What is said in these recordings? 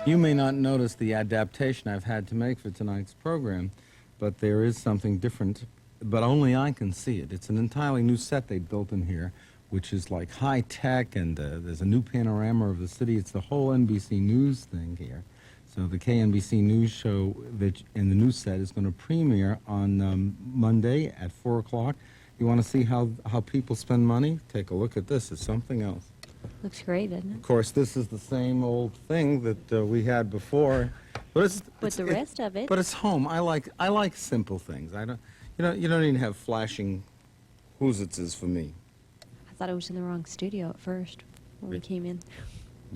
You may not notice the adaptation I've had to make for tonight's program, but there is something different, but only I can see it. It's an entirely new set they built in here, which is like high-tech, and there's a new panorama of the city. It's the whole NBC News thing here. So the KNBC News show that in the news set is going to premiere on Monday at 4 o'clock. You want to see how people spend money? Take a look at this. It's something else. Looks great, doesn't it? Of course, this is the same old thing that we had before, but the rest of it. But it's home. I like simple things. I don't. You don't need to have flashing whoositzes for me. I thought I was in the wrong studio at first when we came in.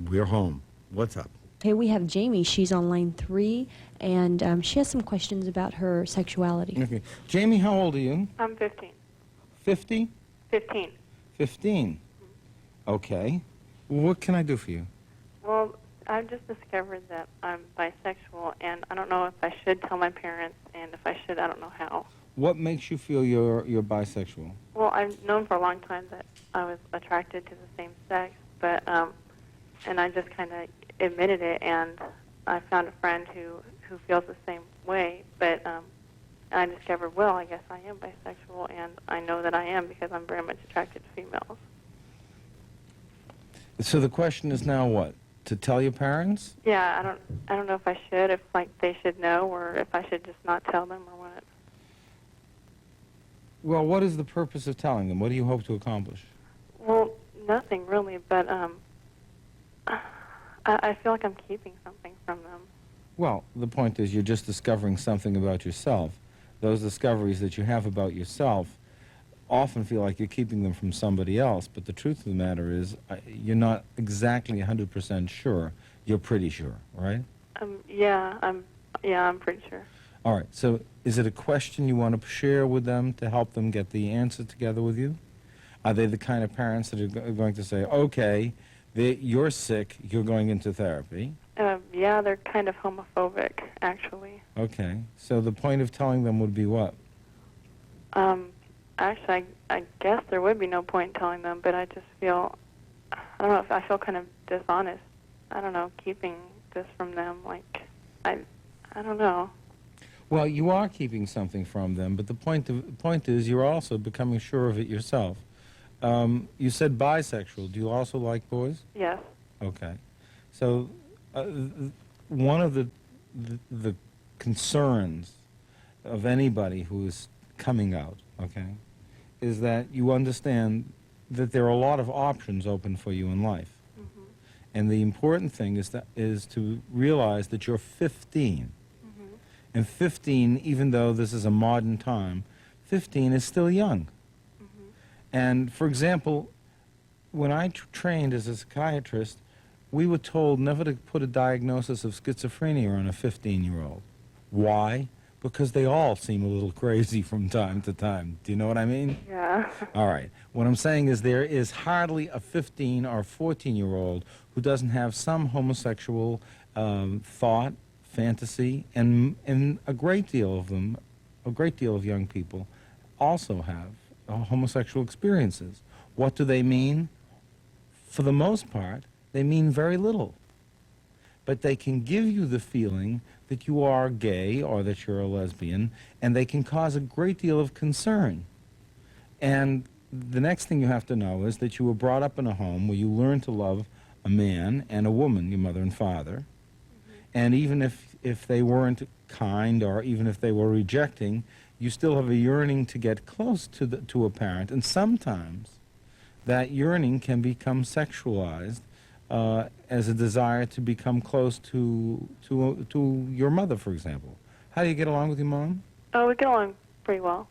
We're home. What's up? Okay, we have Jamie. She's on line 3, and she has some questions about her sexuality. Okay, Jamie, how old are you? I'm 15. 50? 15. 15. Okay. What can I do for you? Well, I've just discovered that I'm bisexual, and I don't know if I should tell my parents, and if I should, I don't know how. What makes you feel you're bisexual? Well, I've known for a long time that I was attracted to the same sex, but and I just kind of admitted it, and I found a friend who feels the same way, but I discovered, well, I guess I am bisexual, and I know that I am because I'm very much attracted to females. So the question is now what? To tell your parents? Yeah, I don't know if I should, if like they should know, or if I should just not tell them, or what. Well, what is the purpose of telling them? What do you hope to accomplish? Well, nothing really, but I feel like I'm keeping something from them. Well, the point is you're just discovering something about yourself. Those discoveries that you have about yourself often feel like you're keeping them from somebody else, but the truth of the matter is you're not exactly 100% sure. You're pretty sure, right? Yeah, I'm pretty sure. All right, so is it a question you want to share with them to help them get the answer together with you? Are they the kind of parents that are going to say, okay, you're sick, you're going into therapy? Yeah, they're kind of homophobic, actually. Okay, so the point of telling them would be what? Actually, I guess there would be no point in telling them, but I just feel, I don't know, if I feel kind of dishonest. I don't know, keeping this from them, like, I don't know. Well, you are keeping something from them, but the point is you're also becoming sure of it yourself. You said bisexual. Do you also like boys? Yes. Okay. So one of the concerns of anybody who is coming out, okay, is that you understand that there are a lot of options open for you in life. Mm-hmm. And the important thing is to realize that you're 15. Mm-hmm. And 15, even though this is a modern time, 15 is still young. Mm-hmm. And, for example, when I trained as a psychiatrist, we were told never to put a diagnosis of schizophrenia on a 15-year-old. Why? Because they all seem a little crazy from time to time. Do you know what I mean? Yeah. All right. What I'm saying is there is hardly a 15 or 14-year-old who doesn't have some homosexual thought, fantasy, and a great deal of them, a great deal of young people, also have homosexual experiences. What do they mean? For the most part, they mean very little. But they can give you the feeling that you are gay or that you're a lesbian, and they can cause a great deal of concern. And the next thing you have to know is that you were brought up in a home where you learned to love a man and a woman, your mother and father. Mm-hmm. And even if they weren't kind, or even if they were rejecting, you still have a yearning to get close to a parent. And sometimes that yearning can become sexualized as a desire to become close to your mother, for example. How do you get along with your mom? Oh, we get along pretty well.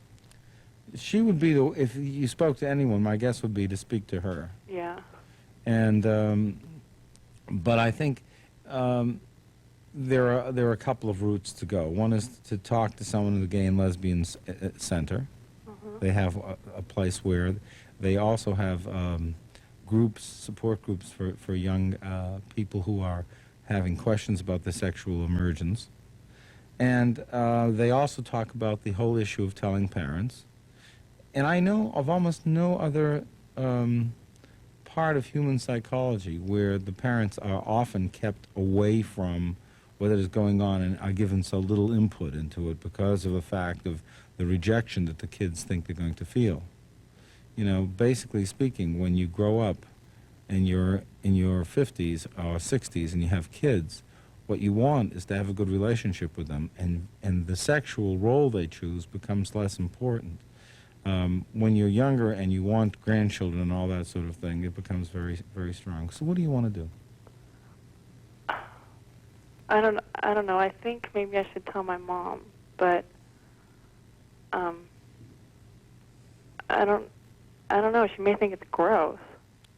She would be if you spoke to anyone, my guess would be to speak to her. Yeah. And but I think there are a couple of routes to go. One is to talk to someone in the Gay and Lesbian Center. Mm-hmm. They have a place where they also have groups, support groups for young people who are having questions about their sexual emergence. And they also talk about the whole issue of telling parents. And I know of almost no other part of human psychology where the parents are often kept away from what is going on and are given so little input into it because of the fact of the rejection that the kids think they're going to feel. You know, basically speaking, when you grow up and you're in your 50s or 60s and you have kids, what you want is to have a good relationship with them, and the sexual role they choose becomes less important. When you're younger and you want grandchildren and all that sort of thing, it becomes very, very strong. So what do you want to do? I don't know. I think maybe I should tell my mom, but I don't know. She may think it's gross.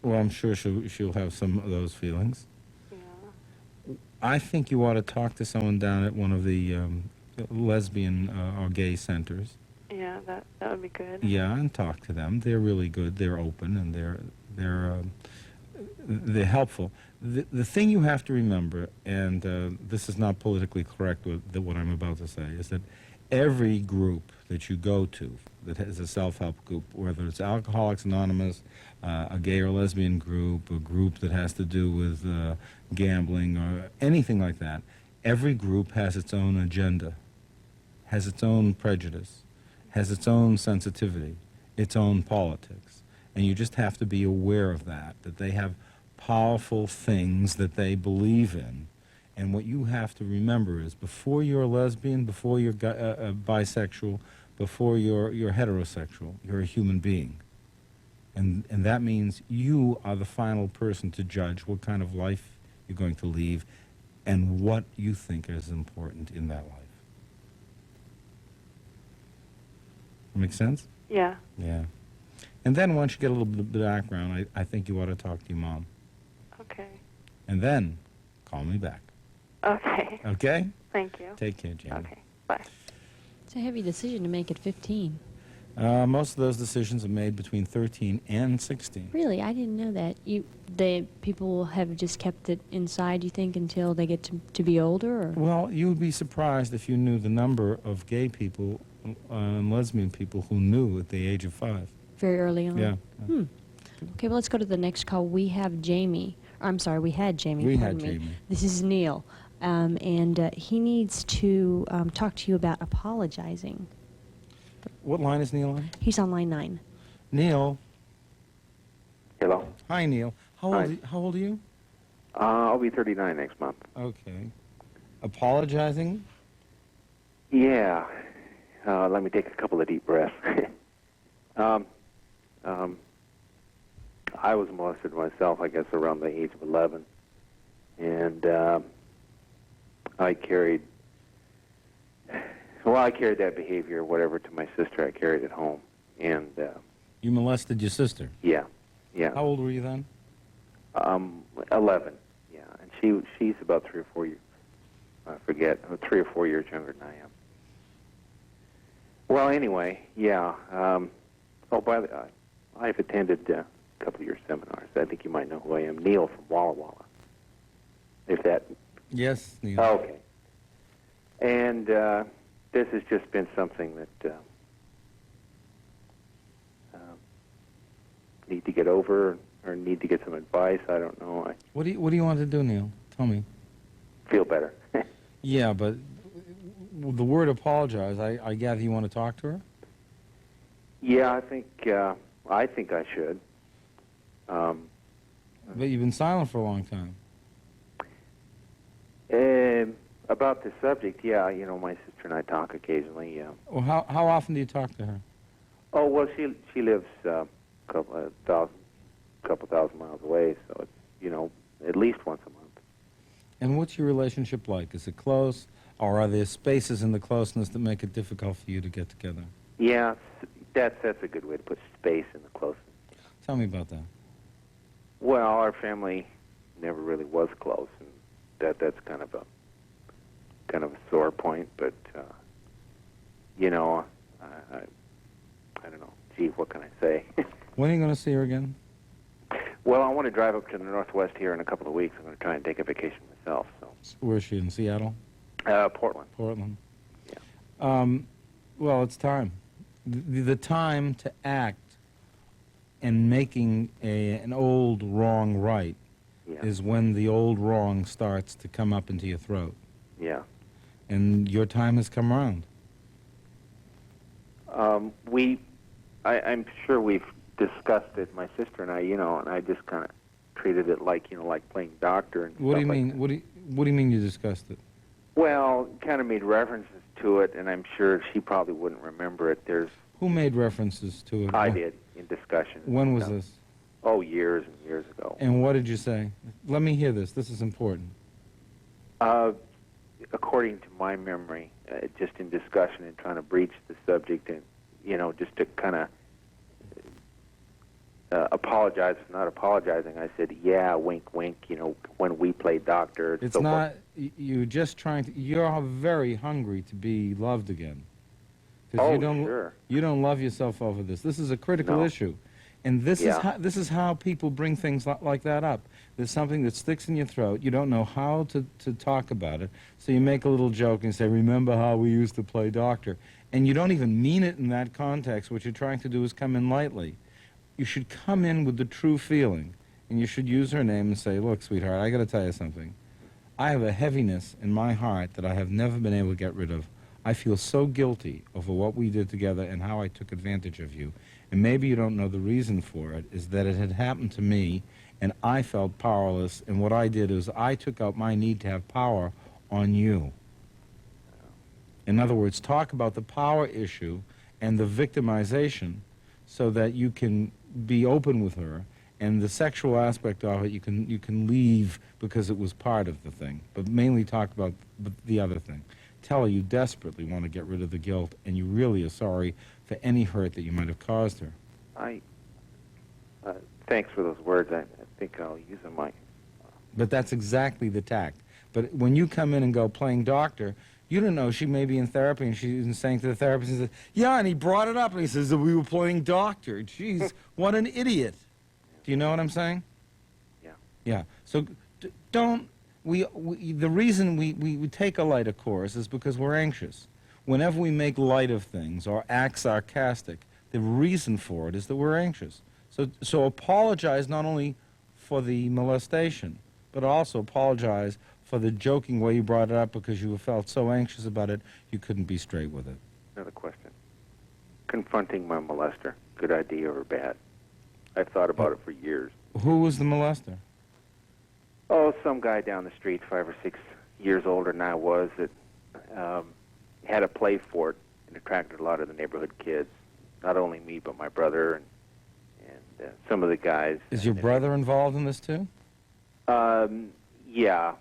Well, I'm sure she'll have some of those feelings. Yeah. I think you ought to talk to someone down at one of the lesbian or gay centers. Yeah, that would be good. Yeah, and talk to them. They're really good. They're open and they're helpful. The thing you have to remember, and this is not politically correct what I'm about to say, is that every group that you go to that has a self-help group, whether it's Alcoholics Anonymous, a gay or lesbian group, a group that has to do with gambling or anything like that, every group has its own agenda, has its own prejudice, has its own sensitivity, its own politics. And you just have to be aware of that they have powerful things that they believe in. And what you have to remember is before you're a lesbian, before you're bisexual, before you're heterosexual, you're a human being. And that means you are the final person to judge what kind of life you're going to lead and what you think is important in that life. Make sense? Yeah. Yeah. And then once you get a little bit of background, I think you ought to talk to your mom. Okay. And then call me back. Okay. Okay? Thank you. Take care, Jamie. Okay. Bye. It's a heavy decision to make at 15. Most of those decisions are made between 13 and 16. Really, I didn't know that. People have just kept it inside, you think, until they get to be older? Or? Well, you would be surprised if you knew the number of gay people and lesbian people who knew at the age of 5. Very early on? Yeah. Okay, well, let's go to the next call. We have Jamie. I'm sorry, we had Jamie. We pardon had me. Jamie. This is Neil, and he needs to talk to you about apologizing. What line is Neil on? He's on line 9. Neil. Hello. Hi, Neil. Hi. How old are you? I'll be 39 next month. Okay. Apologizing? Yeah. Let me take a couple of deep breaths. I was molested myself, I guess, around the age of 11. And I carried that behavior, whatever, to my sister. I carried it home. And, You molested your sister? yeah. How old were you then? 11, yeah. And she's about 3 or 4 years, I forget, 3 or 4 years younger than I am. Well, anyway, yeah. I've attended a couple of your seminars. I think you might know who I am. Neil from Walla Walla. If that... Yes, Neil. Oh, okay. And this has just been something that need to get over or need to get some advice. I don't know. I What do you want to do, Neil? Tell me. feel better. Yeah, but the word apologize, I gather you want to talk to her? Yeah, I think I should. But you've been silent for a long time. About the subject, yeah, my sister and I talk occasionally. Well, how often do you talk to her? Oh, well, she lives a couple thousand miles away, so it's at least once a month. And what's your relationship like? Is it close, or are there spaces in the closeness that make it difficult for you to get together? Yeah, that's a good way to put space in the closeness. Tell me about that. Well, our family never really was close, and that's kind of a sore point. But I don't know. Gee, what can I say? When are you going to see her again? Well, I want to drive up to the Northwest here in a couple of weeks. I'm going to try and take a vacation myself. So, Where is she, in Seattle? Portland. Portland? Yeah. Well, it's time. The time to act and making an old wrong right Yeah. is when the old wrong starts to come up into your throat. Yeah. And your time has come around. I'm sure we've discussed it, my sister and I, and I just kind of treated it like, like playing doctor and What do you stuff like mean? that. What do you mean you discussed it? Well, kind of made references to it, and I'm sure she probably wouldn't remember it. Who made references to it? I did in discussion. When was this? Oh, years and years ago. And what did you say? Let me hear this. This is important. According to my memory, just in discussion and trying to breach the subject, and just to kind of apologize for not apologizing, I said, "Yeah, wink, wink." When we played doctor. It's so not. You're just trying to. You're very hungry to be loved again. 'Cause Oh, you don't, sure. You don't love yourself over this. This is a critical No. issue, and this Yeah. is how people bring things like that up. There's something that sticks in your throat. You don't know how to talk about it, so you make a little joke and say, "Remember how we used to play doctor?" And you don't even mean it in that context. What you're trying to do is come in lightly. You should come in with the true feeling, and you should use her name and say, "Look, sweetheart, I got to tell you something. I have a heaviness in my heart that I have never been able to get rid of. I feel so guilty over what we did together and how I took advantage of you. And maybe you don't know the reason for it, is that it had happened to me, and I felt powerless, and what I did is I took out my need to have power on you." In other words, talk about the power issue and the victimization so that you can be open with her, and the sexual aspect of it you can leave because it was part of the thing, but mainly talk about the other thing. Tell her you desperately want to get rid of the guilt, and you really are sorry for any hurt that you might have caused her. Thanks for those words. I think I'll use them, Mike. But that's exactly the tact. But when you come in and go playing doctor, you don't know she may be in therapy, and she's saying to the therapist, he says, "Yeah," and he brought it up, and he says that we were playing doctor. Jeez, what an idiot. Do you know what I'm saying? Yeah. Yeah. So don't, the reason we take a lighter course is because we're anxious. Whenever we make light of things or act sarcastic, the reason for it is that we're anxious. So apologize not only for the molestation, but also apologize for the joking way you brought it up because you felt so anxious about it you couldn't be straight with it. Another question. Confronting my molester, good idea or bad? I've thought about it for years. Who was the molester? Oh, some guy down the street, 5 or 6 years older than I was, that had a play for it and attracted a lot of the neighborhood kids. Not only me, but my brother and some of the guys. Is your brother involved in this too? Yeah.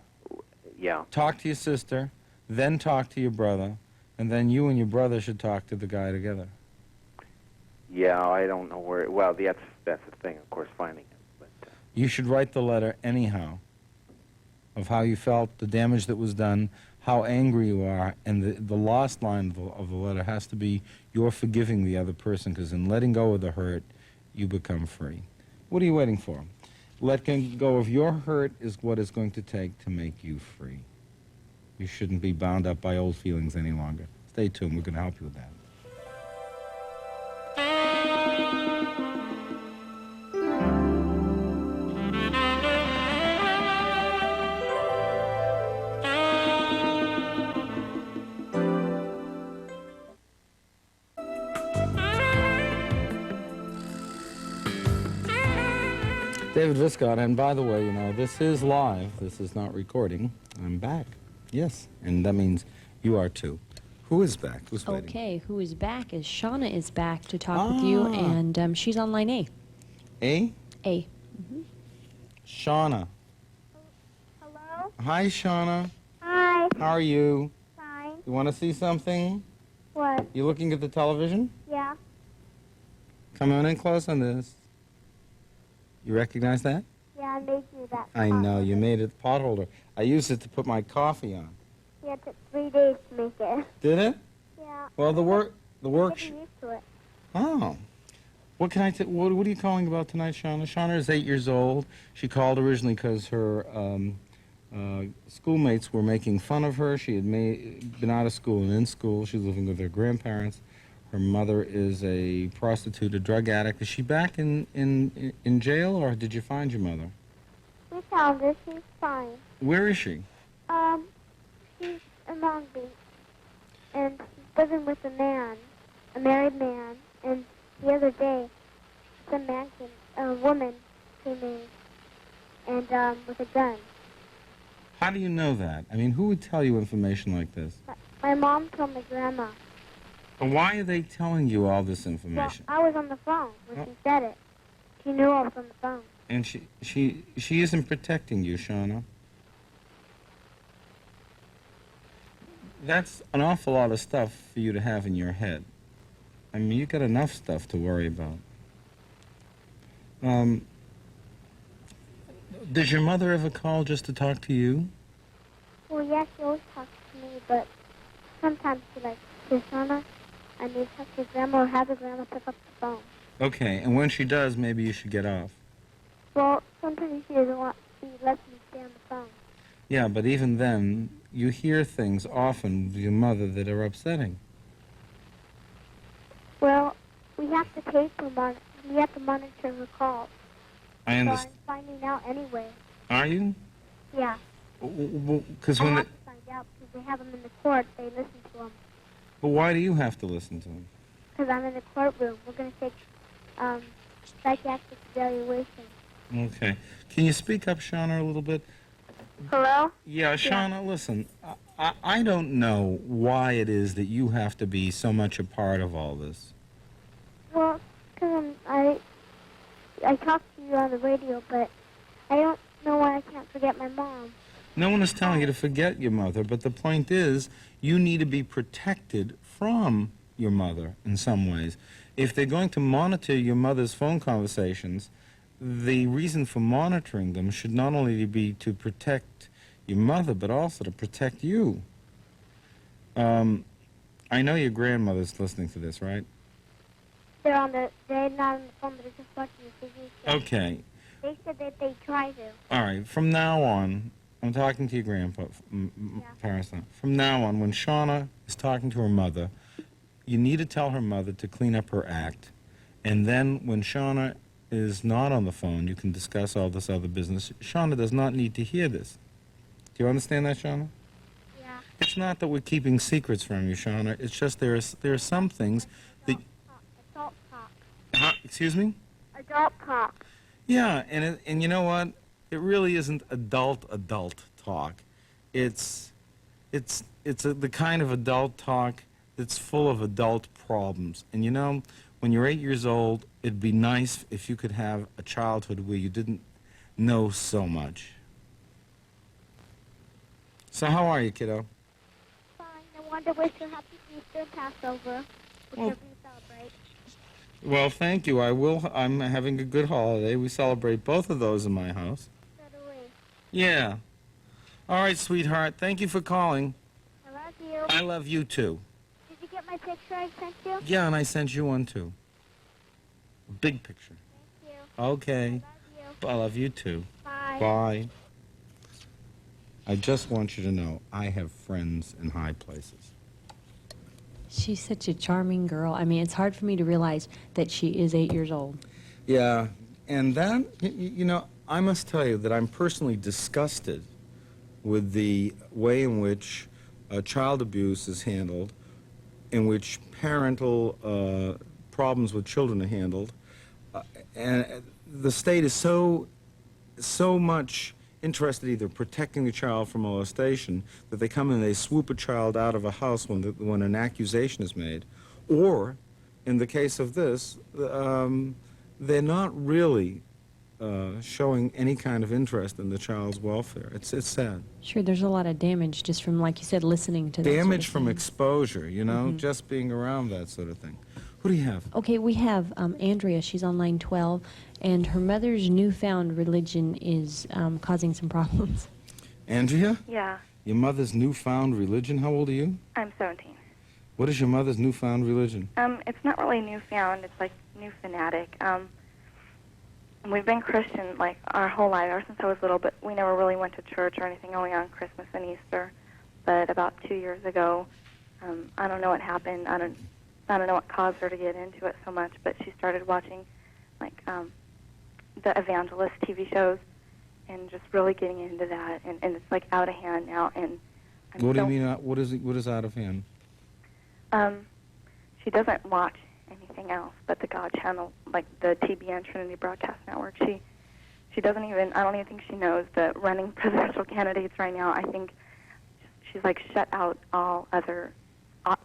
Talk to your sister, then talk to your brother, and then you and your brother should talk to the guy together. Yeah, I don't know where. Well, that's the thing, of course, finding it. But You should write the letter anyhow of how you felt, the damage that was done, how angry you are, and the last line of the letter has to be you're forgiving the other person, because in letting go of the hurt, you become free. What are you waiting for? Letting go of your hurt is what it's going to take to make you free. You shouldn't be bound up by old feelings any longer. Stay tuned. We're going to help you with that. David Viscott, and by the way, you know, this is live. This is not recording. I'm back. Yes, and that means you are too. Who is back? Who's waiting? Okay, who is back is Shauna is back to talk with you, and she's on line A. A? A. Shauna. Hello? Hi, Shauna. Hi. How are you? Fine. You want to see something? What? You looking at the television? Yeah. Come on in close on this. You recognize that? Yeah, I made you that. I know, you made it the pot holder. I used it to put my coffee on. Yeah, it took 3 days to make it. Did it? Yeah. Well, the work. I'm getting used to it. Oh. What can I what are you calling about tonight, Shauna? Shauna is 8 years old. She called originally because her schoolmates were making fun of her. She had been out of school and in school. She was living with her grandparents. Her mother is a prostitute, a drug addict. Is she back in jail, or did you find your mother? We found her. She's fine. Where is she? She's in Long Beach, and she's living with a man, a married man. And the other day, a woman came in, and with a gun. How do you know that? I mean, who would tell you information like this? My mom told my grandma. And why are they telling you all this Well, information? I was on the phone when she said it. She knew I was on the phone. And she isn't protecting you, Shauna. That's an awful lot of stuff for you to have in your head. I mean, you got enough stuff to worry about. Does your mother ever call just to talk to you? Well, yeah, she always talks to me, but sometimes she like, Shauna, I need to talk to your grandma, or have your grandma pick up the phone. Okay, and when she does, maybe you should get off. Well, sometimes she doesn't want, she lets me stay on the phone. Yeah, but even then, you hear things often with your mother that are upsetting. Well, we have to tape her we have to monitor her calls. I So understand. I'm finding out anyway. Are you? Yeah. Because I when have to find out because they have them in the court. They listen to them. but why do you have to listen to them? Because I'm in the courtroom. We're going to take psychiatric evaluation. Okay. Can you speak up, Shauna, a little bit? Hello? Yeah, Shauna, listen. I don't know why it is that you have to be so much a part of all this. Well, because I talk to you on the radio, but I don't know why I can't forget my mom. No one is telling you to forget your mother, but the point is you need to be protected from your mother in some ways. If they're going to monitor your mother's phone conversations, the reason for monitoring them should not only be to protect your mother, but also to protect you. I know your grandmother's listening to this, right? They're not on the phone, they're just watching the TV show. Okay. They said that they try to. All right. From now on, I'm talking to your grandpa, parents now. From now on, when Shauna is talking to her mother, you need to tell her mother to clean up her act. And then when Shauna is not on the phone, you can discuss all this other business. Shauna does not need to hear this. Do you understand that, Shauna? Yeah. It's not that we're keeping secrets from you, Shauna. It's just there are some things that... Adult talk. Excuse me? Adult talk. Yeah, and you know what? It really isn't adult talk. It's the kind of adult talk that's full of adult problems. And you know, when you're 8 years old, it'd be nice if you could have a childhood where you didn't know so much. So how are you, kiddo? Fine. I wanted to wish you happy Easter and Passover, whichever you celebrate. Well, thank you. I will. I'm having a good holiday. We celebrate both of those in my house. So do we. Yeah. All right, sweetheart. Thank you for calling. I love you. I love you, too. Did you get my picture I sent you? Yeah, and I sent you one, too. A big picture. Thank you. Okay. I love you. I love you, too. Bye. Bye. I just want you to know I have friends in high places. She's such a charming girl. I mean, it's hard for me to realize that she is 8 years old. Yeah, and that, you know, I must tell you that I'm personally disgusted with the way in which child abuse is handled, in which parental problems with children are handled, and the state is so much interested either protecting the child from molestation that they come and they swoop a child out of a house when an accusation is made, or in the case of this, they're not really showing any kind of interest in the child's welfare. It's sad. Sure, there's a lot of damage just from, like you said, listening to that sort of Damage from thing. exposure, you know, just being around that sort of thing. Who do you have? Okay, we have Andrea. She's on line 12, and her mother's newfound religion is causing some problems. Andrea? Yeah, Your mother's newfound religion? How old are you? I'm 17. What is your mother's newfound religion? It's not really newfound. It's like new fanatic. We've been Christian like our whole life, ever since I was little, but we never really went to church or anything, only on Christmas and Easter. But about 2 years ago, I don't know what happened. I don't know what caused her to get into it so much, but she started watching, like, the evangelist TV shows and just really getting into that, and it's, like, out of hand now, and What do you mean, what is out of hand? She doesn't watch anything else but the God channel, like the TBN, Trinity Broadcast Network. She doesn't even, I don't even think she knows the running presidential candidates right now. I think she's like shut out all other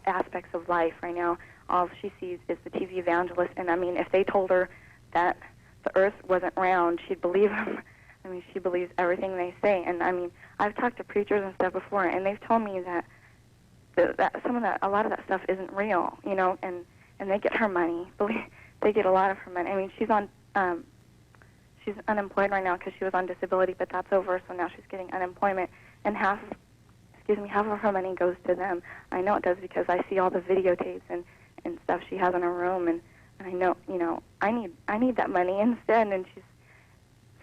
aspects of life right now. All she sees is the TV evangelist, and I mean, if they told her that the earth wasn't round, she'd believe them. I mean, she believes everything they say, and I mean, I've talked to preachers and stuff before, and they've told me that a lot of that stuff isn't real, you know, and they get her money. They get a lot of her money. I mean, she's unemployed right now because she was on disability, but that's over, so now she's getting unemployment, and half of her money goes to them. I know it does because I see all the videotapes and stuff she has in her room, and I know, you know, I need that money instead, and she's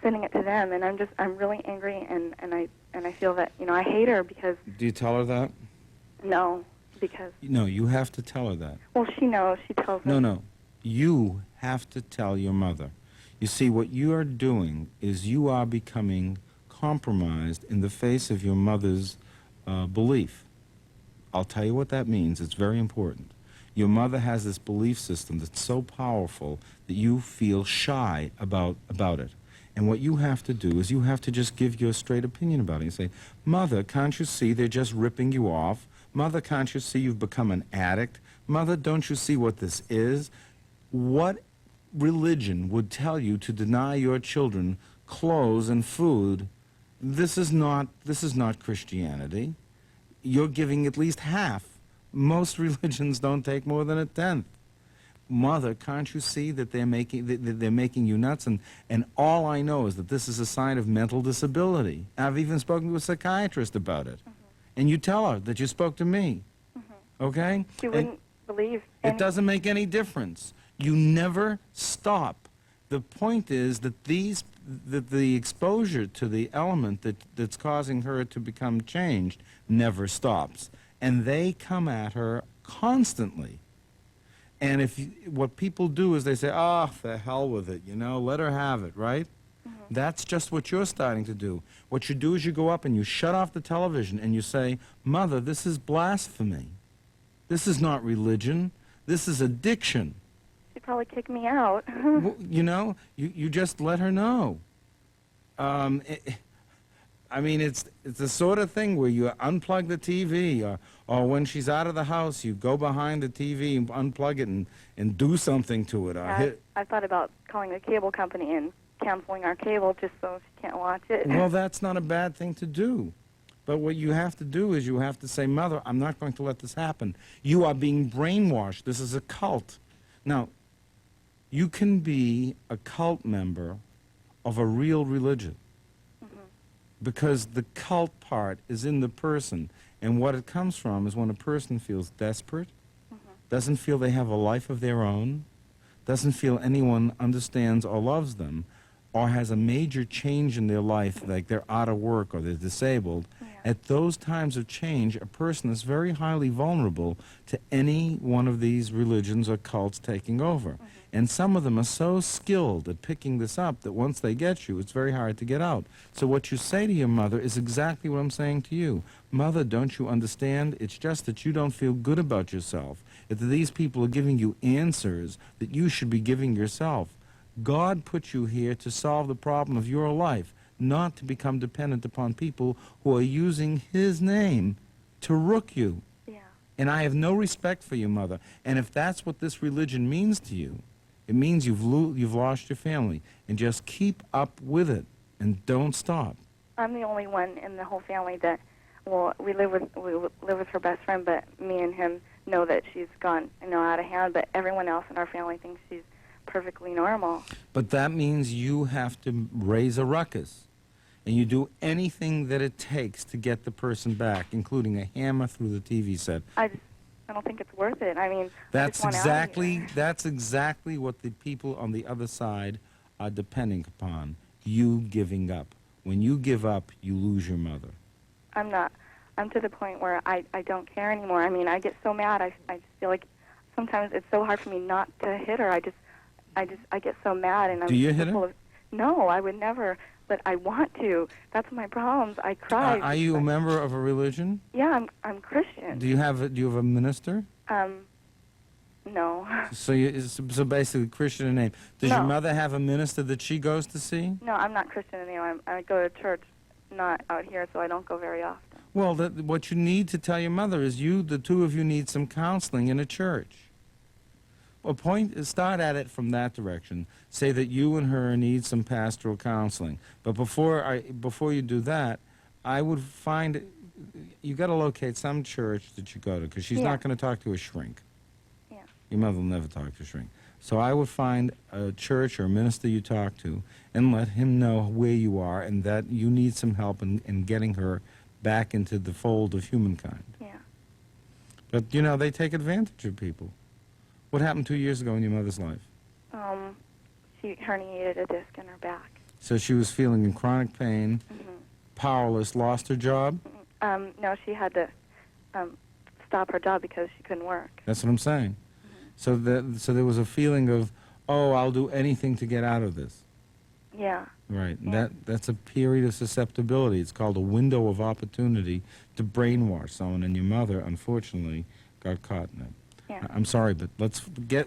sending it to them, and I'm really angry, and I feel that, you know, I hate her because... Do you tell her that? No, because... No, you have to tell her that. Well, she knows. She tells me. No. You have to tell your mother. You see, what you are doing is you are becoming compromised in the face of your mother's belief. I'll tell you what that means. It's very important. Your mother has this belief system that's so powerful that you feel shy about it. And what you have to do is you have to just give your straight opinion about it. You say, Mother, can't you see they're just ripping you off? Mother, can't you see you've become an addict? Mother, don't you see what this is? What religion would tell you to deny your children clothes and food? This is not Christianity. You're giving at least half. Most religions don't take more than a tenth. Mother, can't you see that they're making you nuts? And all I know is that this is a sign of mental disability. I've even spoken to a psychiatrist about it. Mm-hmm. And you tell her that you spoke to me. Mm-hmm. Okay? She wouldn't believe. It doesn't make any difference. You never stop. The point is that the exposure to the element that's causing her to become changed never stops. And they come at her constantly. And what people do is they say, oh, the hell with it, you know, let her have it, right? Mm-hmm. That's just what you're starting to do. What you do is you go up and you shut off the television and you say, Mother, this is blasphemy. This is not religion. This is addiction. She'd probably kick me out. You know, you just let her know. I mean, it's the sort of thing where you unplug the TV, or when she's out of the house, you go behind the TV and unplug it and do something to it. I thought about calling the cable company and canceling our cable just so she can't watch it. Well, that's not a bad thing to do. But what you have to do is you have to say, Mother, I'm not going to let this happen. You are being brainwashed. This is a cult. Now, you can be a cult member of a real religion. Because the cult part is in the person, and what it comes from is when a person feels desperate, doesn't feel they have a life of their own, doesn't feel anyone understands or loves them, or has a major change in their life, like they're out of work or they're disabled. Yeah. At those times of change, a person is very highly vulnerable to any one of these religions or cults taking over. And some of them are so skilled at picking this up that once they get you, it's very hard to get out. So what you say to your mother is exactly what I'm saying to you. Mother, don't you understand? It's just that you don't feel good about yourself. That these people are giving you answers that you should be giving yourself. God put you here to solve the problem of your life, not to become dependent upon people who are using His name to rook you. Yeah. And I have no respect for you, Mother. And if that's what this religion means to you, it means you've lost your family. And just keep up with it and don't stop. I'm the only one in the whole family that, well, we live with her best friend, but me and him know that she's gone, you know, out of hand. But everyone else in our family thinks she's perfectly normal. But that means you have to raise a ruckus. And you do anything that it takes to get the person back, including a hammer through the TV set. I don't think it's worth it. I mean, that's exactly what the people on the other side are depending upon. You giving up. When you give up, you lose your mother. I'm not. I'm to the point where I don't care anymore. I mean, I get so mad. I just feel like sometimes it's so hard for me not to hit her. I get so mad, and I'm Do you hit full her? of, no, I would never, but I want to. That's my problems. I cry. Are you a member of a religion? Yeah, I'm Christian. Do you have a minister? No. So basically Christian in name. Does your No. mother have a minister that she goes to see? No, I'm not Christian anymore. I go to church, not out here, so I don't go very often. Well, what you need to tell your mother is the two of you need some counseling in a church. Start at it from that direction. Say that you and her need some pastoral counseling. But before you do that, I would find you got to locate some church that you go to, because she's not going to talk to a shrink. Yeah. Your mother will never talk to a shrink. So I would find a church or a minister you talk to and let him know where you are and that you need some help in getting her back into the fold of humankind. Yeah. But, they take advantage of people. What happened 2 years ago in your mother's life? She herniated a disc in her back. So she was feeling in chronic pain, powerless, lost her job? No, she had to stop her job because she couldn't work. That's what I'm saying. So there was a feeling of, oh, I'll do anything to get out of this. Yeah. Right. Yeah. That's a period of susceptibility. It's called a window of opportunity to brainwash someone, and your mother, unfortunately, got caught in it. Yeah. I'm sorry, but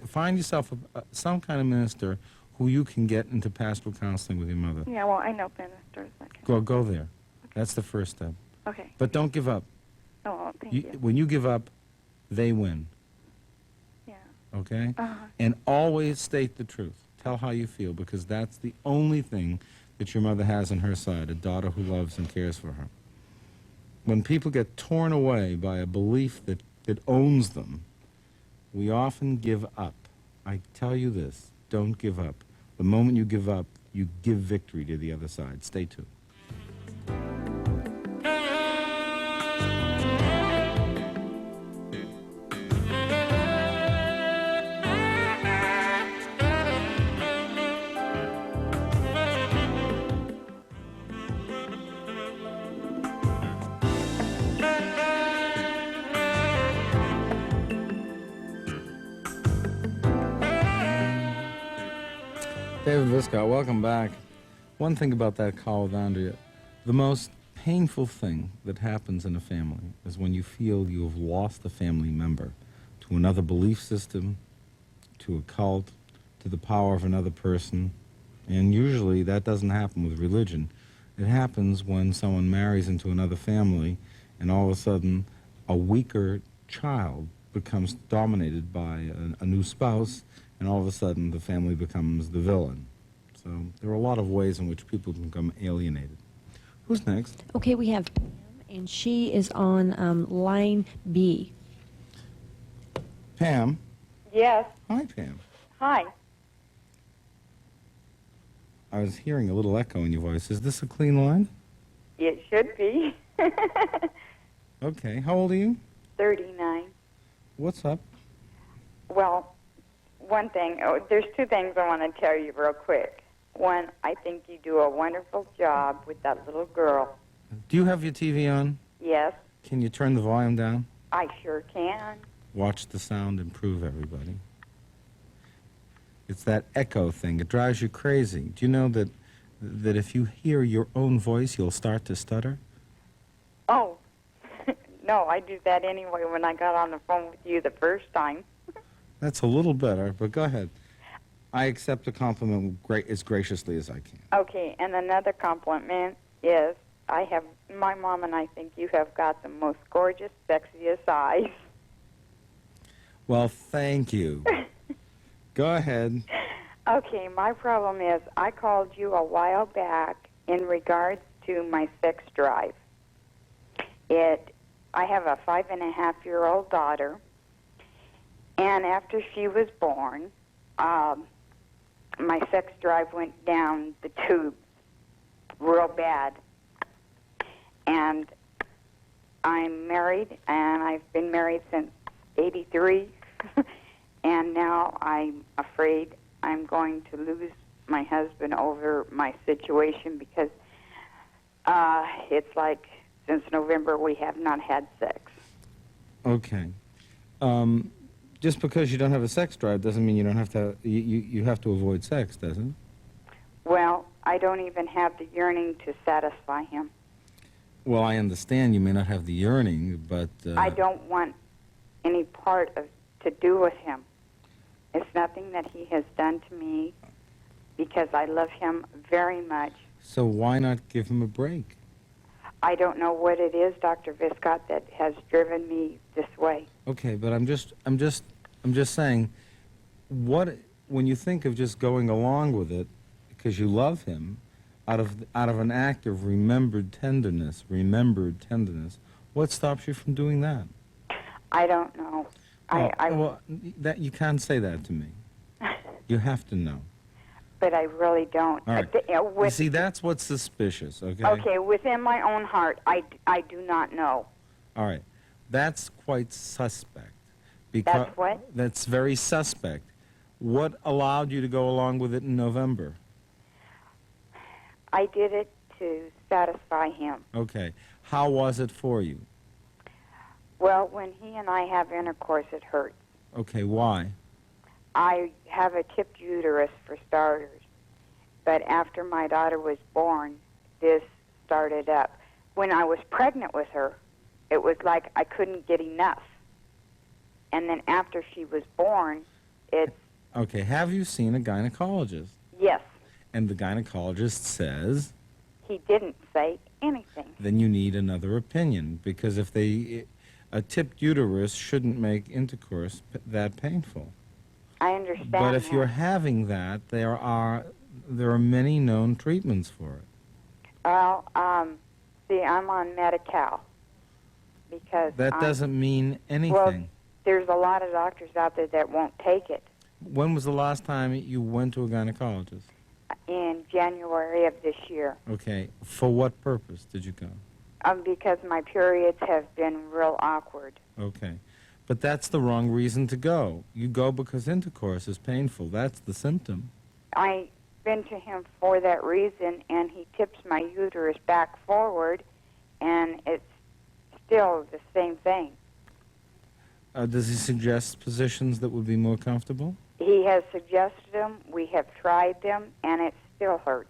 find yourself some kind of minister who you can get into pastoral counseling with your mother. Yeah, well, I know ministers. Okay. Go there. That's the first step. Okay. But don't give up. Oh, well, thank you. When you give up, they win. Yeah. Okay? Uh-huh. And always state the truth. Tell how you feel, because that's the only thing that your mother has on her side, a daughter who loves and cares for her. When people get torn away by a belief that owns them, we often give up. I tell you this, don't give up. The moment you give up, you give victory to the other side. Stay tuned. David Viscott, welcome back. One thing about that call with Andrea, the most painful thing that happens in a family is when you feel you have lost a family member to another belief system, to a cult, to the power of another person. And usually that doesn't happen with religion. It happens when someone marries into another family and all of a sudden a weaker child becomes dominated by a new spouse, and all of a sudden the family becomes the villain. So there are a lot of ways in which people can become alienated. Who's next? Okay, we have Pam, and she is on line B. Pam. Yes. Hi, Pam. Hi. I was hearing a little echo in your voice. Is this a clean line? It should be. Okay. How old are you? 39. What's up? Well, one thing, there's two things I want to tell you real quick. One, I think you do a wonderful job with that little girl. Do you have your TV on? Yes, Can you turn the volume down? I sure can. Watch the sound improve, everybody. It's that echo thing. It drives you crazy. Do you know that if you hear your own voice, you'll start to stutter? Oh, no, I do that anyway when I got on the phone with you the first time. That's a little better, but go ahead. I accept a compliment as graciously as I can. Okay, and another compliment is my mom and I think you have got the most gorgeous, sexiest eyes. Well, thank you. Go ahead. Okay, my problem is I called you a while back in regards to my sex drive. I have a 5.5-year-old daughter, and after she was born, my sex drive went down the tubes real bad. And I'm married, and I've been married since 83, and now I'm afraid I'm going to lose my husband over my situation because it's like since November we have not had sex. Okay. Just because you don't have a sex drive doesn't mean you don't have to. You have to avoid sex, doesn't it? Well, I don't even have the yearning to satisfy him. Well, I understand you may not have the yearning, but I don't want any part of to do with him. It's nothing that he has done to me because I love him very much. So why not give him a break? I don't know what it is, Dr. Viscott, that has driven me this way. Okay, but I'm just saying, what when you think of just going along with it because you love him, out of an act of remembered tenderness, what stops you from doing that? I don't know. Well, that you can't say that to me. You have to know. But I really don't. All right. You see, that's what's suspicious, okay? Okay, within my own heart, I do not know. All right. That's quite suspect. That's what? That's very suspect. What allowed you to go along with it in November? I did it to satisfy him. Okay. How was it for you? Well, when he and I have intercourse, it hurts. Okay, why? I have a tipped uterus, for starters. But after my daughter was born, this started up. When I was pregnant with her, it was like I couldn't get enough. And then after she was born, it's... Okay, have you seen a gynecologist? Yes. And the gynecologist says... He didn't say anything. Then you need another opinion, because if a tipped uterus shouldn't make intercourse that painful. I understand. But if that. you're having that, there are many known treatments for it. Well, see, I'm on Medi-Cal because That doesn't mean anything. Well, there's a lot of doctors out there that won't take it. When was the last time you went to a gynecologist? In January of this year. Okay. For what purpose did you go? Because my periods have been real awkward. Okay. But that's the wrong reason to go. You go because intercourse is painful. That's the symptom. I've been to him for that reason, and he tips my uterus back forward, and it's still the same thing. Does he suggest positions that would be more comfortable? He has suggested them. We have tried them, and it still hurts.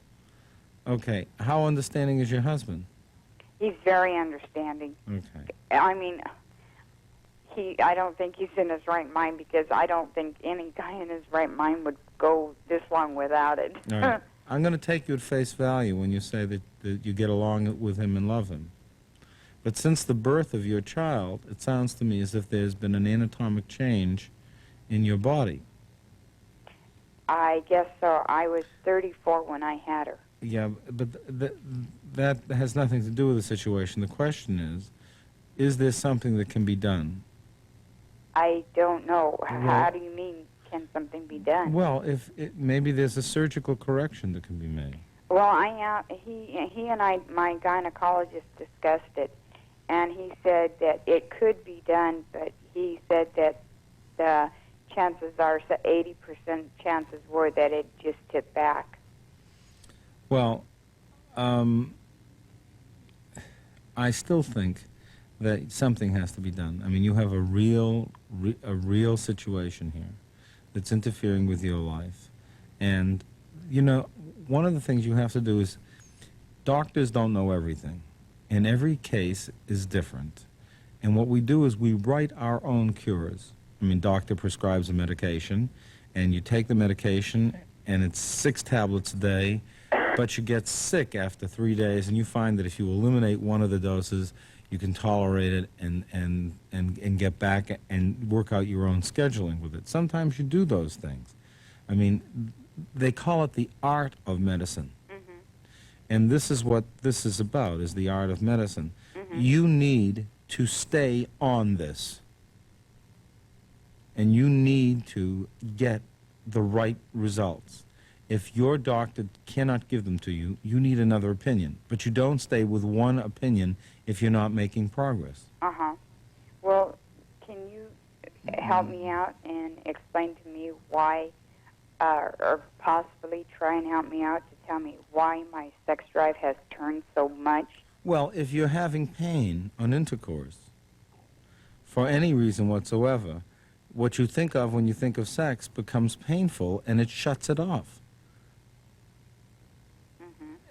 Okay. How understanding is your husband? He's very understanding. Okay. I mean, I don't think he's in his right mind, because I don't think any guy in his right mind would go this long without it. All right. I'm going to take you at face value when you say that you get along with him and love him. But since the birth of your child, it sounds to me as if there's been an anatomic change in your body. I guess so. I was 34 when I had her. Yeah, but that has nothing to do with the situation. The question is there something that can be done? I don't know. How do you mean, can something be done? Well, maybe there's a surgical correction that can be made. Well, he and I, my gynecologist, discussed it, and he said that it could be done, but he said that the chances are, 80% chances were that it just tipped back. Well, I still think that something has to be done. I mean, you have a real situation here that's interfering with your life. And, you know, one of the things you have to do is, doctors don't know everything. And every case is different. And what we do is we write our own cures. I mean, doctor prescribes a medication, and you take the medication, and it's 6 tablets a day, but you get sick after 3 days, and you find that if you eliminate one of the doses, you can tolerate it and get back and work out your own scheduling with it. Sometimes you do those things. I mean, they call it the art of medicine. Mm-hmm. And this is what this is about, is the art of medicine. Mm-hmm. You need to stay on this. And you need to get the right results. If your doctor cannot give them to you, you need another opinion. But you don't stay with one opinion if you're not making progress. Uh-huh. Well, can you help me out and explain to me why, or possibly try and help me out to tell me why my sex drive has turned so much? Well, if you're having pain on intercourse, for any reason whatsoever, what you think of when you think of sex becomes painful, and it shuts it off.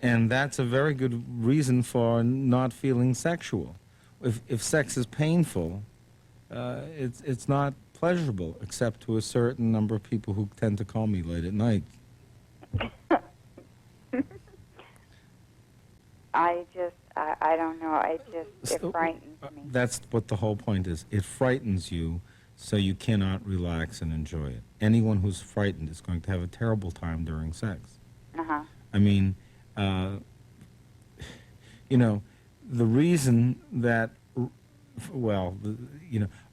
And that's a very good reason for not feeling sexual. If sex is painful, it's not pleasurable, except to a certain number of people who tend to call me late at night. I don't know. It frightens me. That's what the whole point is. It frightens you, so you cannot relax and enjoy it. Anyone who's frightened is going to have a terrible time during sex. Uh-huh. I mean, you know, the reason that, well,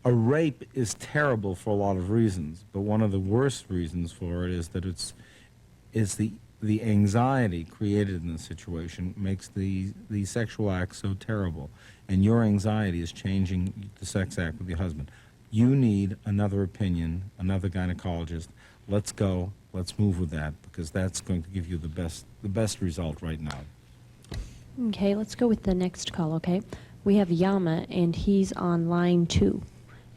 a rape is terrible for a lot of reasons, but one of the worst reasons for it is that is the anxiety created in the situation makes the sexual act so terrible, and your anxiety is changing the sex act with your husband. You need another opinion, another gynecologist. Let's go. Let's move with that, because that's going to give you the best result right now. Okay, let's go with the next call, okay? We have Yama, and he's on line 2,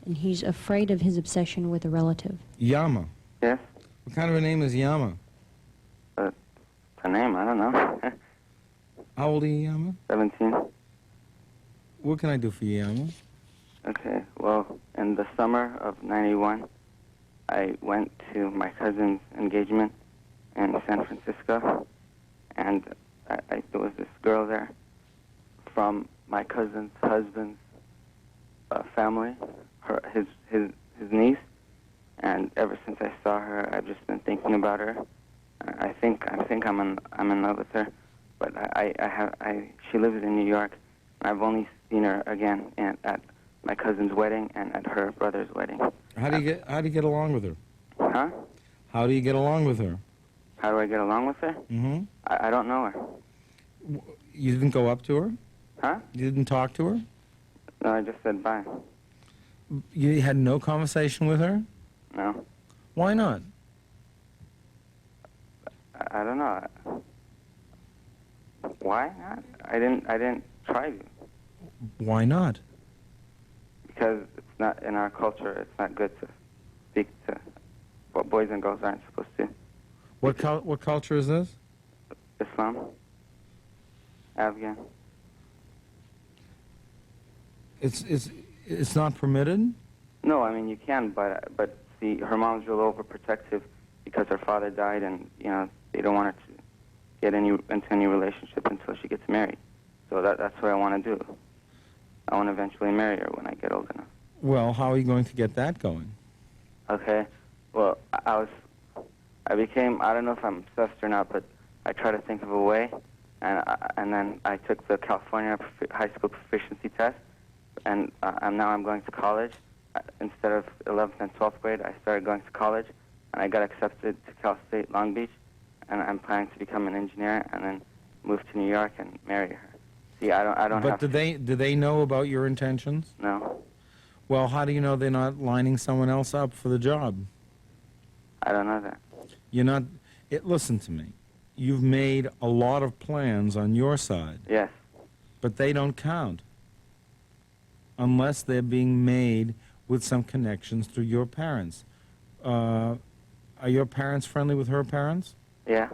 and he's afraid of his obsession with a relative. Yama. Yes? What kind of a name is Yama? The name, I don't know. How old are you, Yama? 17. What can I do for you, Yama? Okay, well, in the summer of 91, I went to my cousin's engagement in San Francisco, and there was this girl there from my cousin's husband's family, his niece, and ever since I saw her, I've just been thinking about her. I think I'm in love with her, but she lives in New York, and I've only seen her again at my cousin's wedding and at her brother's wedding. How do you get along with her? Huh? How do you get along with her? How do I get along with her? Mm-hmm. I don't know her. You didn't go up to her? Huh? You didn't talk to her? No, I just said bye. You had no conversation with her? No. Why not? I don't know. Why not? I didn't try to. Why not? Because it's not in our culture. It's not good to speak to what boys and girls aren't supposed to. What culture is this? Islam. Afghan. It's not permitted? No, I mean you can, but see, her mom's real overprotective because her father died, and they don't want her to get into any relationship until she gets married. So that's what I want to do. I want to eventually marry her when I get old enough. Well, how are you going to get that going? Okay. Well, I don't know if I'm obsessed or not, but I try to think of a way, and then I took the California high school proficiency test, and now I'm going to college. Instead of 11th and 12th grade, I started going to college, and I got accepted to Cal State Long Beach, and I'm planning to become an engineer and then move to New York and marry her. See, I don't But have do they know about your intentions? No. Well, how do you know they're not lining someone else up for the job? I don't know that. You're not... listen to me. You've made a lot of plans on your side. Yes. But they don't count unless they're being made with some connections through your parents. Are your parents friendly with her parents? Yeah.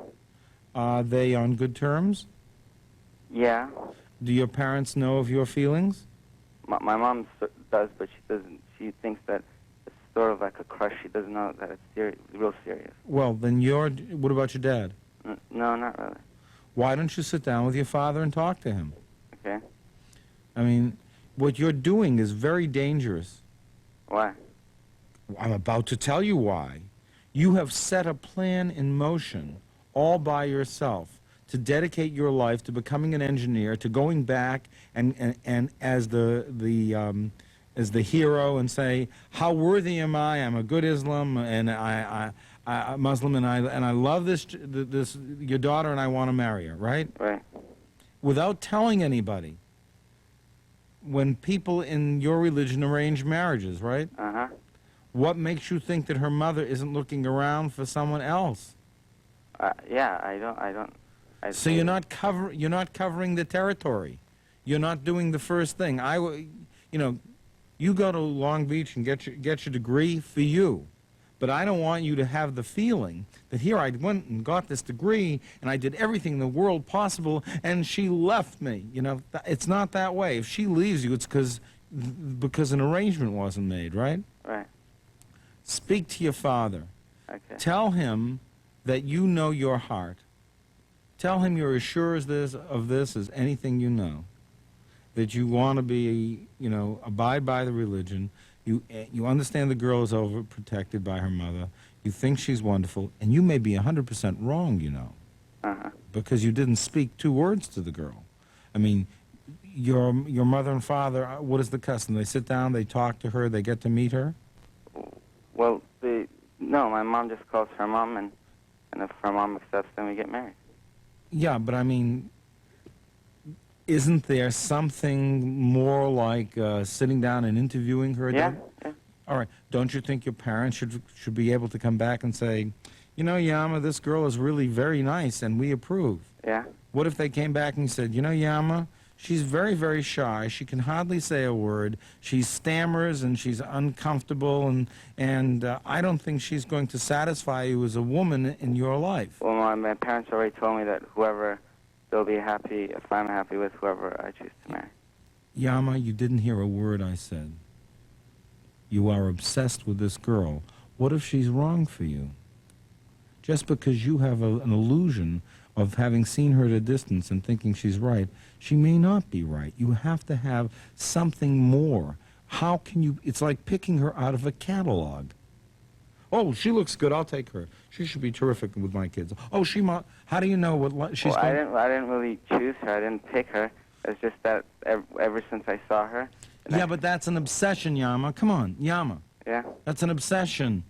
Are they on good terms? Yeah. Do your parents know of your feelings? My mom does, but she doesn't. She thinks that it's sort of like a crush. She doesn't know that it's real serious. Well, then what about your dad? No, not really. Why don't you sit down with your father and talk to him? Okay. I mean, what you're doing is very dangerous. Why? I'm about to tell you why. You have set a plan in motion all by yourself to dedicate your life to becoming an engineer, to going back and as the hero and say, how worthy am I? I'm a good Islam and I Muslim and I love this your daughter and I want to marry her, right? Right. Without telling anybody. When people in your religion arrange marriages, right? Uh-huh. What makes you think that her mother isn't looking around for someone else? Yeah, I don't. So you're not covering the territory. You're not doing the first thing. You go to Long Beach and get your degree for you. But I don't want you to have the feeling that here I went and got this degree and I did everything in the world possible and she left me. You know, it's not that way. If she leaves you, it's because an arrangement wasn't made, right? Right. Speak to your father. Okay. Tell him that you know your heart. Tell him you're as sure of this as anything you know. That you want to be, you know, abide by the religion. You understand the girl is overprotected by her mother. You think she's wonderful, and you may be 100% wrong, you know, because you didn't speak 2 words to the girl. I mean, your mother and father, what is the custom? They sit down, they talk to her, they get to meet her? Well, no, my mom just calls her mom, and if her mom accepts, then we get married. Yeah, but I mean, isn't there something more like sitting down and interviewing her? Yeah, yeah. All right. Don't you think your parents should be able to come back and say, you know, Yama, this girl is really very nice, and we approve? Yeah. What if they came back and said, you know, Yama, she's very, very shy. She can hardly say a word. She stammers, and she's uncomfortable, and I don't think she's going to satisfy you as a woman in your life. Well, my parents already told me that whoever they'll be happy if I'm happy with whoever I choose to marry. Yama, you didn't hear a word I said. You are obsessed with this girl. What if she's wrong for you? Just because you have an illusion of having seen her at a distance and thinking she's right, she may not be right. You have to have something more. How can you... It's like picking her out of a catalog. Oh, she looks good. I'll take her. She should be terrific with my kids. Oh, she might... How do you know what she's Well, going... I didn't really choose her. I didn't pick her. It's just that ever since I saw her... Yeah, but that's an obsession, Yama. Come on, Yama. Yeah. That's an obsession.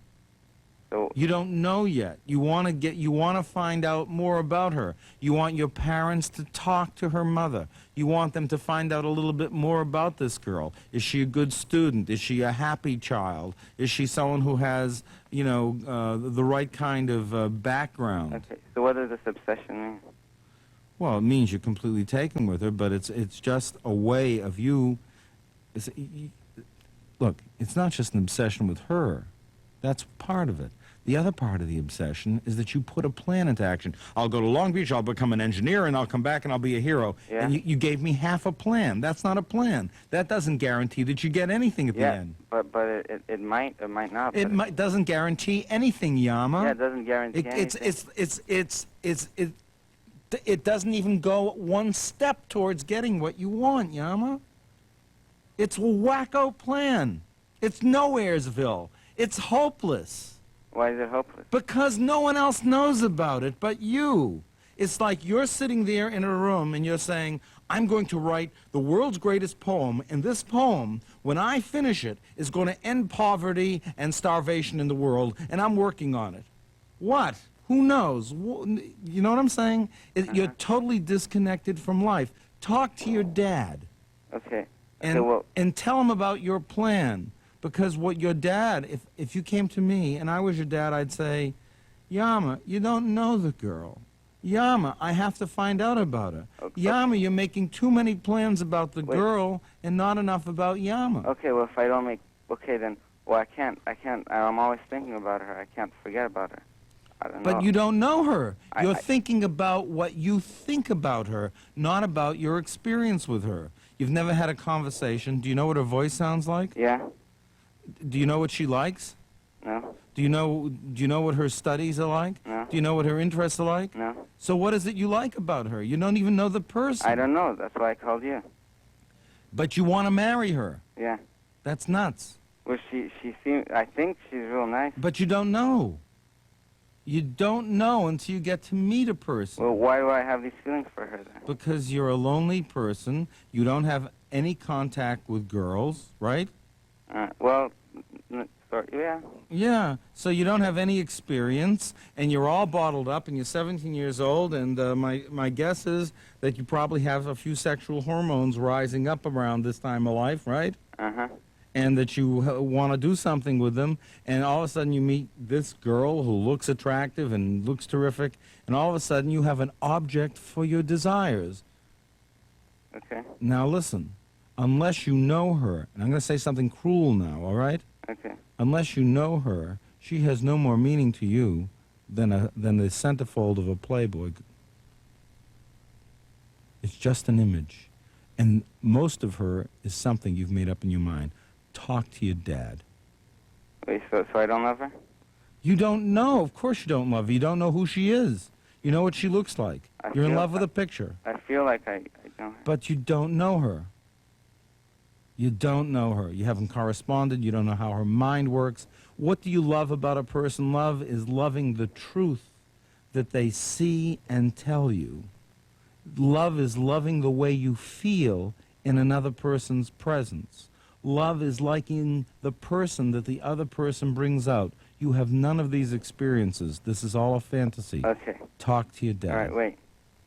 So You don't know yet. You want to find out more about her. You want your parents to talk to her mother. You want them to find out a little bit more about this girl. Is she a good student? Is she a happy child? Is she someone who has, you know, the right kind of background? okay. So what does this obsession mean? Well, it means you're completely taken with her, but it's just a way of you... Look, it's not just an obsession with her. That's part of it. The other part of the obsession is that you put a plan into action. I'll go to Long Beach, I'll become an engineer, and I'll come back and I'll be a hero. Yeah. And you gave me half a plan. That's not a plan. That doesn't guarantee that you get anything at the end. but it might not. It doesn't guarantee anything, Yama. Yeah, it doesn't guarantee anything. It doesn't even go one step towards getting what you want, Yama. It's a wacko plan. It's Nowheresville. It's hopeless. Why is it hopeless? Because no one else knows about it but you. It's like you're sitting there in a room and you're saying, I'm going to write the world's greatest poem, and this poem, when I finish it, is going to end poverty and starvation in the world, and I'm working on it. What? Who knows? You know what I'm saying? You're totally disconnected from life. Talk to your dad. Okay. And tell him about your plan. Because what your dad, if you came to me and I was your dad, I'd say, Yama, you don't know the girl. Yama, I have to find out about her. Okay. Yama, you're making too many plans about the girl and not enough about Yama. Okay, well, if I don't make... Okay, then... Well, I can't... I'm always thinking about her. I can't forget about her. I don't know. But you don't know her. You're I- thinking about what you think about her, not about your experience with her. You've never had a conversation. Do you know what her voice sounds like? Yeah? Do you know what she likes? No? Do you know what her studies are like? No. Do you know what her interests are like? No? So what is it you like about her? You don't even know the person. I don't know. That's why I called you. But you want to marry her. Yeah. That's nuts. Well, she seems... I think she's real nice. But you don't know. You don't know until you get to meet a person. Well, why do I have these feelings for her, then? Because you're a lonely person. You don't have any contact with girls, right? Well, sorry, yeah. Yeah, so you don't have any experience, and you're all bottled up, and you're 17 years old, and my guess is that you probably have a few sexual hormones rising up around this time of life, right? Uh-huh. And that you want to do something with them, and all of a sudden you meet this girl who looks attractive and looks terrific, and all of a sudden you have an object for your desires. Okay. Now listen, unless you know her, and I'm going to say something cruel now, all right? Okay. Unless you know her, she has no more meaning to you than the centerfold of a Playboy. It's just an image. And most of her is something you've made up in your mind. Talk to your dad. Wait, so I don't love her? You don't know. Of course you don't love her. You don't know who she is. You know what she looks like. You're in love with a picture. I feel like I know her. But you don't know her. You don't know her. You haven't corresponded. You don't know how her mind works. What do you love about a person? Love is loving the truth that they see and tell you. Love is loving the way you feel in another person's presence. Love is liking the person that the other person brings out. You have none of these experiences. This is all a fantasy. Okay. Talk to your dad. All right, wait.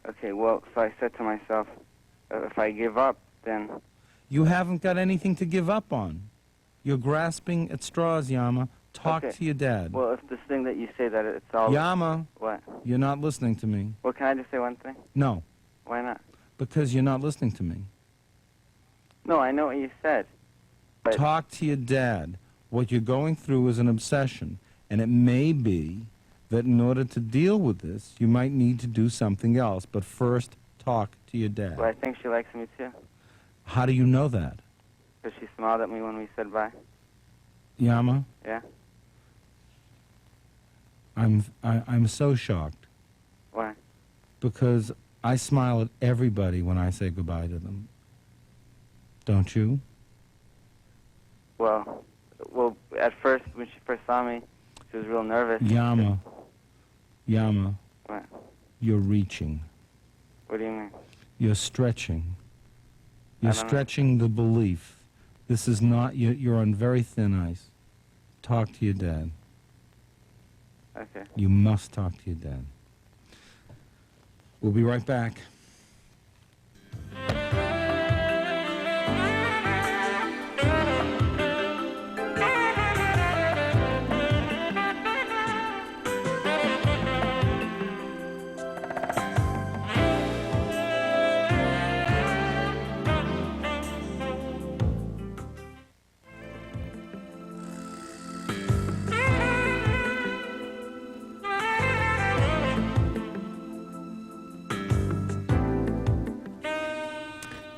Okay, well, so I said to myself, if I give up, then... You haven't got anything to give up on. You're grasping at straws, Yama. Talk Okay. to your dad. Well, if this thing that you say that it's all... Yama, What? you're not listening to me. Well, can I just say one thing? No, Why not? because you're not listening to me. No, I know what you said. But Talk to your dad. What you're going through is an obsession, and it may be that in order to deal with this, you might need to do something else. But first, talk to your dad. well, I think she likes me too. How do you know that? Because she smiled at me when we said bye. Yama, Yeah? I'm so shocked Why? because I smile at everybody when I say goodbye to them. Don't you? Well, at first, when she first saw me, she was real nervous. Yama, What? you're reaching. What do you mean? You're stretching. You're I don't know. stretching the belief. This is not, you're on very thin ice. Talk to your dad. Okay. You must talk to your dad. We'll be right back.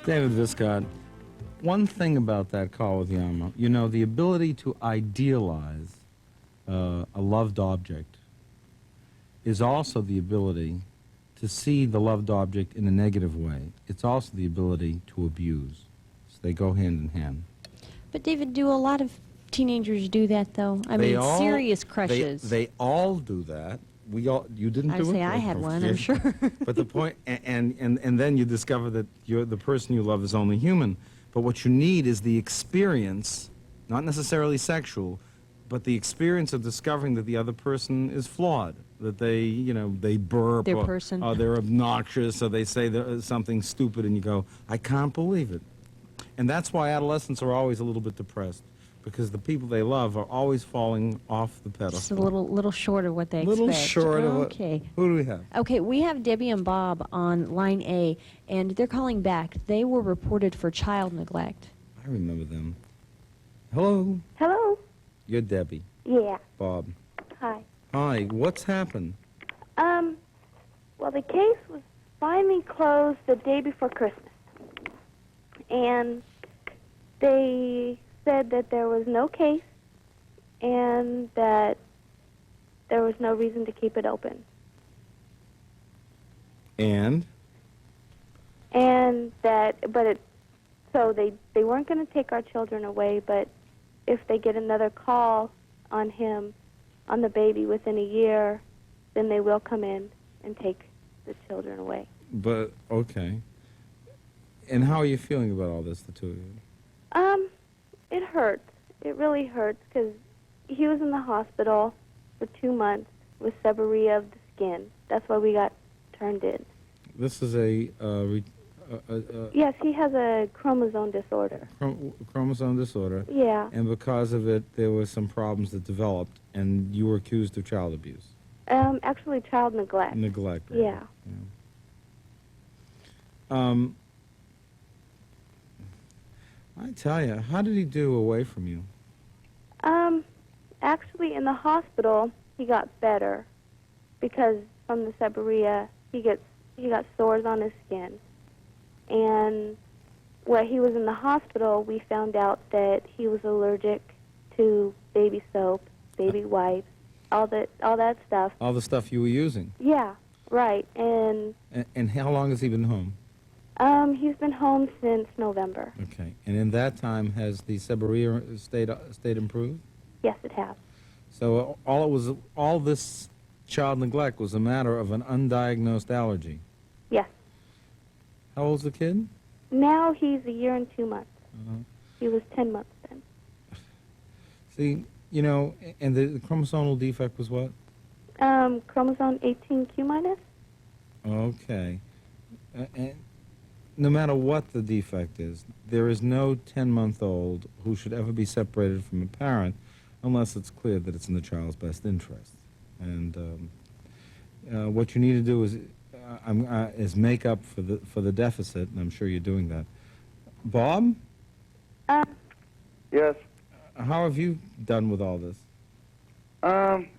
David Viscott, one thing about that call with Yama, you know, the ability to idealize a loved object is also the ability to see the loved object in a negative way. It's also the ability to abuse. So they go hand in hand. But David, do a lot of teenagers do that, though? I mean, serious crushes. They all do that. You didn't I'd do it? say I had one, I'm sure. But the point, and then you discover that the person you love is only human. But what you need is the experience, not necessarily sexual, but the experience of discovering that the other person is flawed, that they burp, Their or, person. or they're obnoxious, or they say something stupid, and you go, I can't believe it. And that's why adolescents are always a little bit depressed, because the people they love are always falling off the pedestal. Just a little short of what they Little expect. short of Okay. Who do we have? Okay, we have Debbie and Bob on line A, and they're calling back. They were reported for child neglect. I remember them. Hello. Hello? You're Debbie. Yeah. Bob. Hi. Hi. What's happened? Well, the case was finally closed the day before Christmas. And they said that there was no case and that there was no reason to keep it open. And? And that, so they weren't going to take our children away, but if they get another call on him, on the baby within a year, then they will come in and take the children away. But, okay. And how are you feeling about all this, the two of you? It hurts. It really hurts because he was in the hospital for 2 months with seborrhea of the skin. That's why we got turned in. This is a Yes, he has a chromosome disorder. chromosome disorder. Yeah. And because of it, there were some problems that developed, and you were accused of child abuse. Actually, child neglect. Neglect. Right? Yeah. I tell you, how did he do away from you? Actually, in the hospital, he got better because from the seborrhea, he got sores on his skin. And while he was in the hospital, we found out that he was allergic to baby soap, baby wipes, all that stuff. All the stuff you were using. Yeah, right. And And how long has he been home? he's been home since November. Okay. And in that time, has the seborrhea state improved? Yes, it has. So all this child neglect was a matter of an undiagnosed allergy. Yes. How old's the kid? Now he's 1 year and 2 months. Uh-huh. He was 10 months then. See, you know, and the chromosomal defect was what? Chromosome 18q minus? Okay. And no matter what the defect is, there is no 10-month-old who should ever be separated from a parent unless it's clear that it's in the child's best interest. And what you need to do is make up for the deficit, and I'm sure you're doing that. Bob? Yes. How have you done with all this?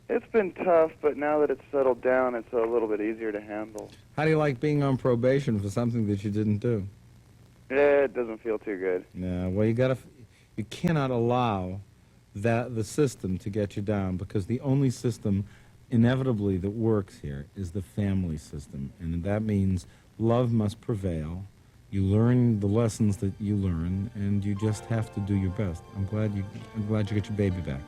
It's been tough, but now that it's settled down, it's a little bit easier to handle. How do you like being on probation for something that you didn't do? Yeah, it doesn't feel too good. Yeah, well, you cannot allow the system to get you down, because the only system inevitably that works here is the family system, and that means love must prevail. You learn the lessons that you learn, and you just have to do your best. I'm glad you got your baby back.